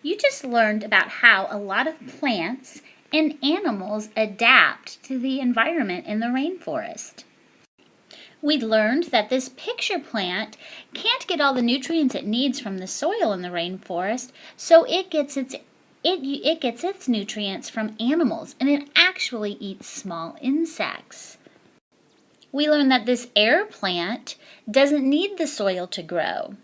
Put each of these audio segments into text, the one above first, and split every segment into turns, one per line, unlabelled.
You just learned about how a lot of plants and animals adapt to the environment in the rainforest. We learned that this picture plant can't get all the nutrients it needs from the soil in the rainforest, so it gets its nutrients from animals, and it actually eats small insects. We learned that this air plant doesn't need the soil to grow.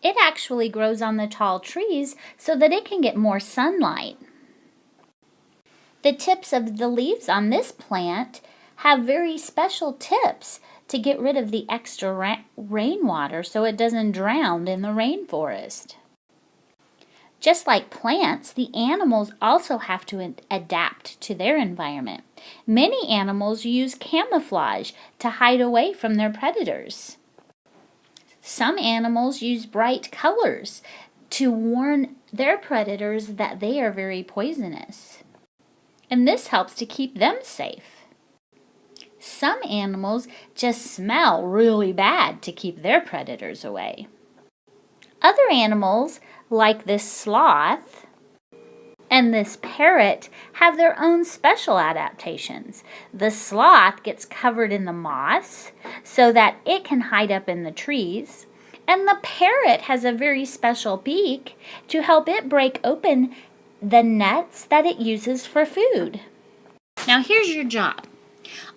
It actually grows on the tall trees so that it can get more sunlight. The tips of the leaves on this plant have very special tips to get rid of the extra rainwater so it doesn't drown in the rainforest. Just like plants, the animals also have to adapt to their environment. Many animals use camouflage to hide away from their predators. Some animals use bright colors to warn their predators that they are very poisonous. And this helps to keep them safe. Some animals just smell really bad to keep their predators away. Other animals, like this sloth and this parrot, have their own special adaptations. The sloth gets covered in the moss so that it can hide up in the trees, and the parrot has a very special beak to help it break open the nuts that it uses for food. Now here's your job.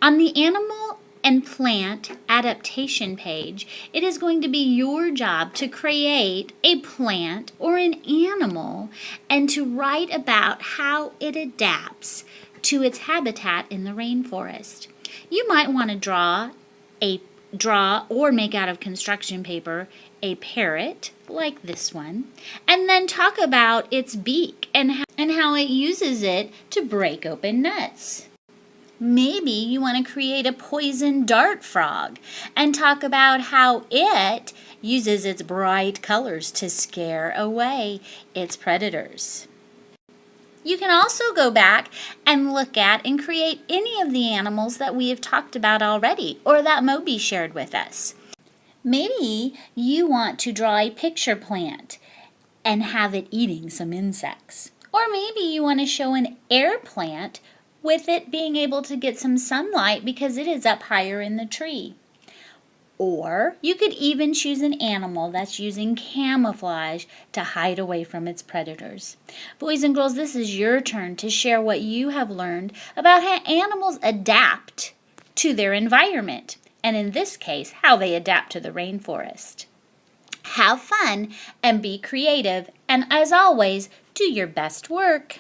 On the animal and plant adaptation page, it is going to be your job to create a plant or an animal and to write about how it adapts to its habitat in the rainforest. You might want to draw or make out of construction paper a parrot like this one, and then talk about its beak and how it uses it to break open nuts. Maybe you want to create a poison dart frog and talk about how it uses its bright colors to scare away its predators. You can also go back and look at and create any of the animals that we have talked about already or that Moby shared with us. Maybe you want to draw a picture plant and have it eating some insects. Or maybe you want to show an air plant with it being able to get some sunlight because it is up higher in the tree. Or you could even choose an animal that's using camouflage to hide away from its predators. Boys and girls, this is your turn to share what you have learned about how animals adapt to their environment, and in this case, how they adapt to the rainforest. Have fun and be creative, and as always, do your best work.